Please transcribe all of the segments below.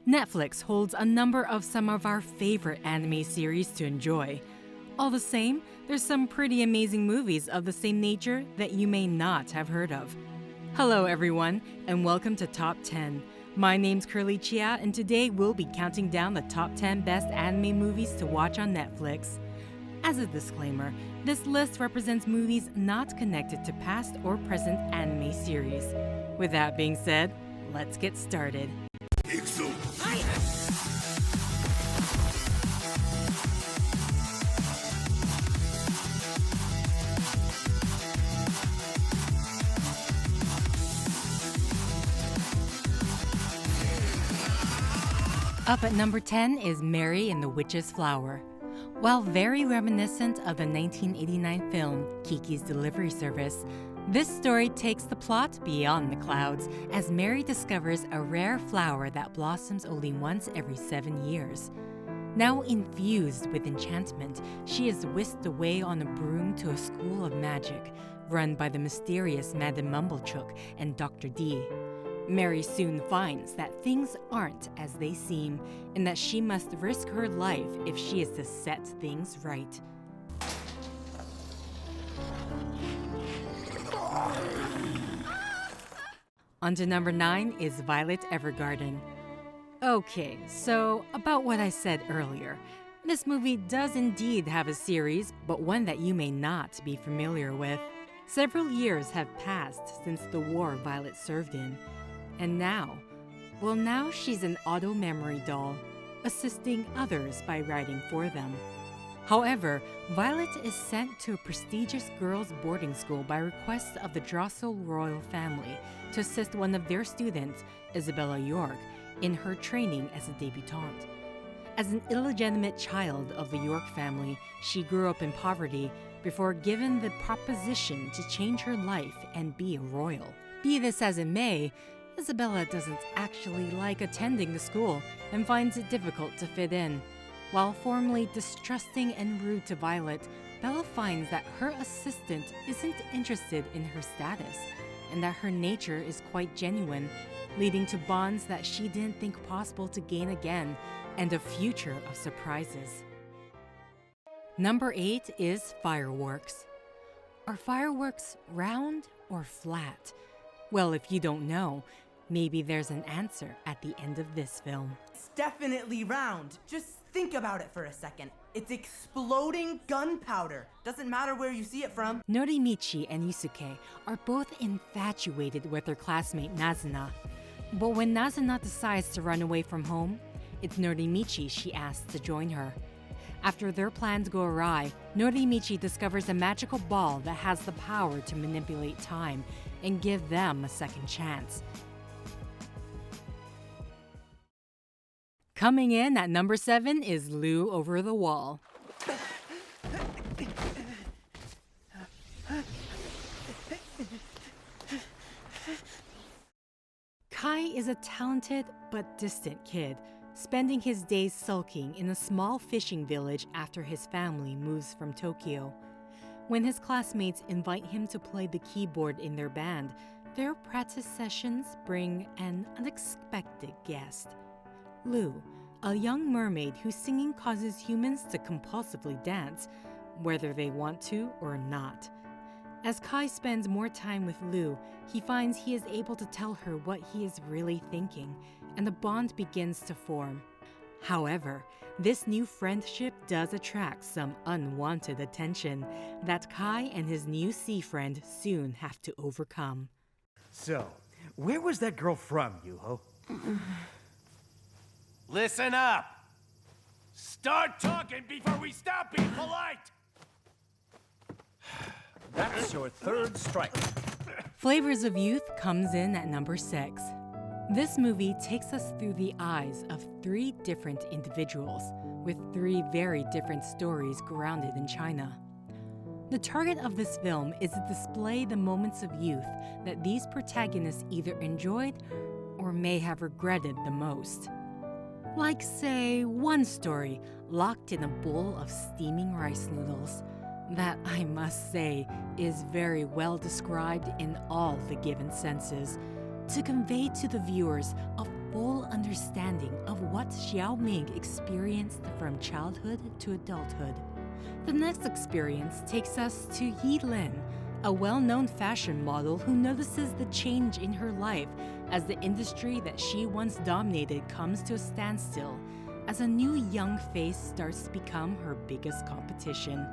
Netflix holds a number of some of our favorite anime series to enjoy. All the same, there's some pretty amazing movies of the same nature that you may not have heard of. Hello everyone, and welcome to Top 10. My name's KERLIH, and today we'll be counting down the top 10 best anime movies to watch on Netflix. As a disclaimer, this list represents movies not connected to past or present anime series. With that being said, let's get started. Up at number 10 is Mary and the Witch's Flower. While very reminiscent of the 1989 film Kiki's Delivery Service, this story takes the plot beyond the clouds as Mary discovers a rare flower that blossoms only once every 7 years. Now infused with enchantment, she is whisked away on a broom to a school of magic run by the mysterious Madame Mumblechook and Dr. D. Mary soon finds that things aren't as they seem and that she must risk her life if she is to set things right. On to number 9 is Violet Evergarden. Okay, so about what I said earlier. This movie does indeed have a series, but one that you may not be familiar with. Several years have passed since the war Violet served in. And now she's an auto memory doll, assisting others by writing for them. However, Violet is sent to a prestigious girls' boarding school by request of the Drossel royal family to assist one of their students, Isabella York, in her training as a debutante. As an illegitimate child of the York family, she grew up in poverty before given the proposition to change her life and be a royal. Be this as it may, Isabella doesn't actually like attending the school and finds it difficult to fit in. While formerly distrusting and rude to Violet, Bella finds that her assistant isn't interested in her status and that her nature is quite genuine, leading to bonds that she didn't think possible to gain again and a future of surprises. Number 8 is Fireworks. Are fireworks round or flat? Well, if you don't know, maybe there's an answer at the end of this film. It's definitely round. Just think about it for a second. It's exploding gunpowder. Doesn't matter where you see it from. Norimichi and Yusuke are both infatuated with their classmate Nazuna. But when Nazuna decides to run away from home, it's Norimichi she asks to join her. After their plans go awry, Norimichi discovers a magical ball that has the power to manipulate time and give them a second chance. Coming in at number 7 is Lou Over the Wall. Kai is a talented but distant kid, spending his days sulking in a small fishing village after his family moves from Tokyo. When his classmates invite him to play the keyboard in their band, their practice sessions bring an unexpected guest. Lou, a young mermaid whose singing causes humans to compulsively dance, whether they want to or not. As Kai spends more time with Lou, he finds he is able to tell her what he is really thinking, and the bond begins to form. However, this new friendship does attract some unwanted attention that Kai and his new sea friend soon have to overcome. So, where was that girl from, Yuho? Listen up! Start talking before we stop being polite! That's your third strike. Flavors of Youth comes in at number 6. This movie takes us through the eyes of 3 different individuals with 3 very different stories grounded in China. The target of this film is to display the moments of youth that these protagonists either enjoyed or may have regretted the most. Like, say, one story locked in a bowl of steaming rice noodles that, I must say, is very well described in all the given senses to convey to the viewers a full understanding of what Xiaoming experienced from childhood to adulthood. The next experience takes us to Yi Lin, a well-known fashion model who notices the change in her life as the industry that she once dominated comes to a standstill, as a new young face starts to become her biggest competition,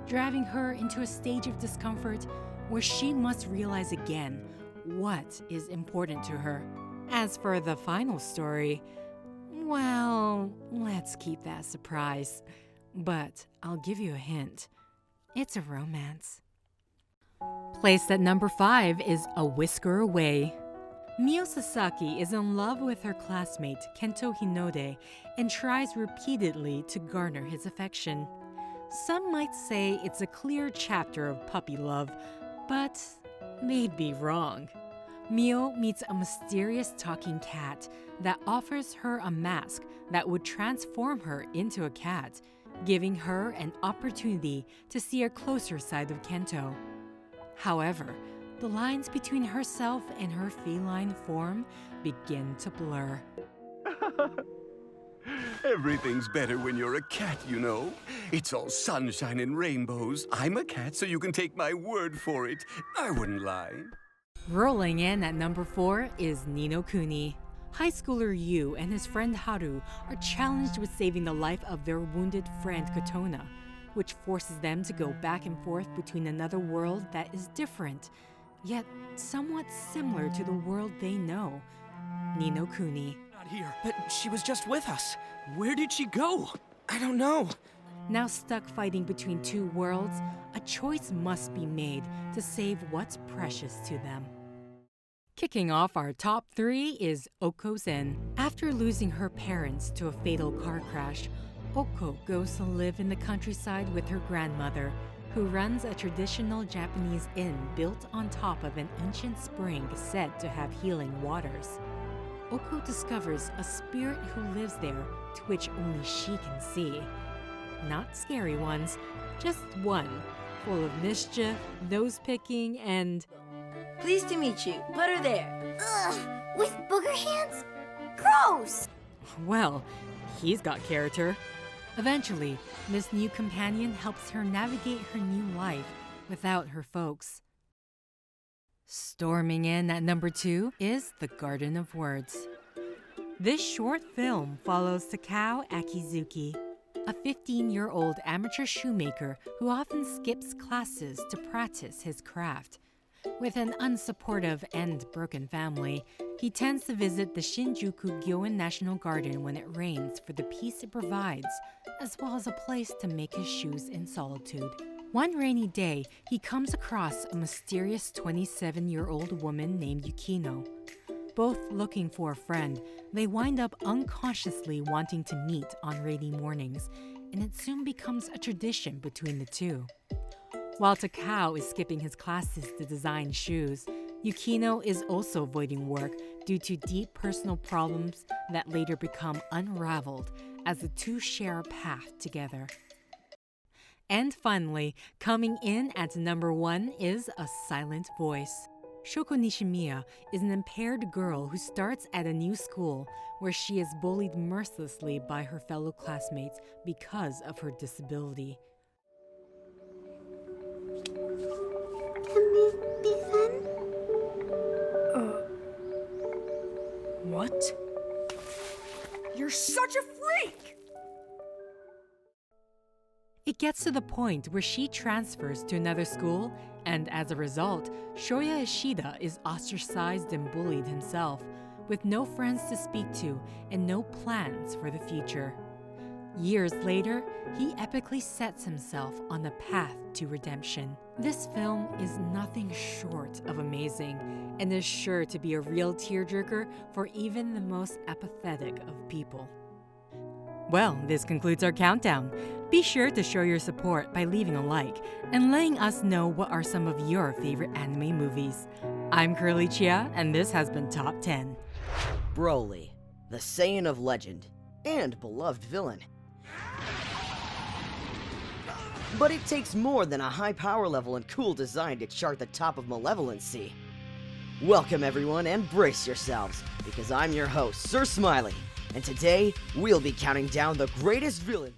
driving her into a stage of discomfort where she must realize again what is important to her. As for the final story, well, let's keep that a surprise. But I'll give you a hint. It's a romance. Placed at number 5 is A Whisker Away. Mio Sasaki is in love with her classmate Kento Hinode and tries repeatedly to garner his affection. Some might say it's a clear chapter of puppy love, but they'd be wrong. Mio meets a mysterious talking cat that offers her a mask that would transform her into a cat, giving her an opportunity to see a closer side of Kento. However, the lines between herself and her feline form begin to blur. Everything's better when you're a cat, you know. It's all sunshine and rainbows. I'm a cat, so you can take my word for it. I wouldn't lie. Rolling in at number 4 is Ninokuni. High schooler Yu and his friend Haru are challenged with saving the life of their wounded friend Kotona, which forces them to go back and forth between another world that is different, yet somewhat similar to the world they know, Ninokuni. Not here, but she was just with us. Where did she go? I don't know. Now stuck fighting between two worlds, a choice must be made to save what's precious to them. Kicking off our top 3 is OKKOS. After losing her parents to a fatal car crash, Okko goes to live in the countryside with her grandmother, who runs a traditional Japanese inn built on top of an ancient spring said to have healing waters. Okko discovers a spirit who lives there, to which only she can see. Not scary ones, just one, full of mischief, nose-picking, and... Pleased to meet you. Put her there. Ugh, with booger hands? Gross! well, he's got character. Eventually, this new companion helps her navigate her new life without her folks. Storming in at number 2 is The Garden of Words. This short film follows Takao Akizuki, a 15-year-old amateur shoemaker who often skips classes to practice his craft. With an unsupportive and broken family, he tends to visit the Shinjuku Gyoen National Garden when it rains for the peace it provides, as well as a place to make his shoes in solitude. One rainy day, he comes across a mysterious 27-year-old woman named Yukino. Both looking for a friend, they wind up unconsciously wanting to meet on rainy mornings, and it soon becomes a tradition between the two. While Takao is skipping his classes to design shoes, Yukino is also avoiding work due to deep personal problems that later become unraveled as the two share a path together. And finally, coming in at number 1 is A Silent Voice. Shoko Nishimiya is an impaired girl who starts at a new school where she is bullied mercilessly by her fellow classmates because of her disability. Can we be friends? What? You're such a freak! It gets to the point where she transfers to another school, and as a result, Shoya Ishida is ostracized and bullied himself, with no friends to speak to and no plans for the future. Years later, he epically sets himself on the path to redemption. This film is nothing short of amazing, and is sure to be a real tearjerker for even the most apathetic of people. Well, this concludes our countdown. Be sure to show your support by leaving a like and letting us know what are some of your favorite anime movies. I'm KERLIH, and this has been Top 10. Broly, the Saiyan of legend, and beloved villain. But it takes more than a high power level and cool design to chart the top of malevolency. Welcome everyone and brace yourselves, because I'm your host, Sir Smiley, and today we'll be counting down the greatest villains.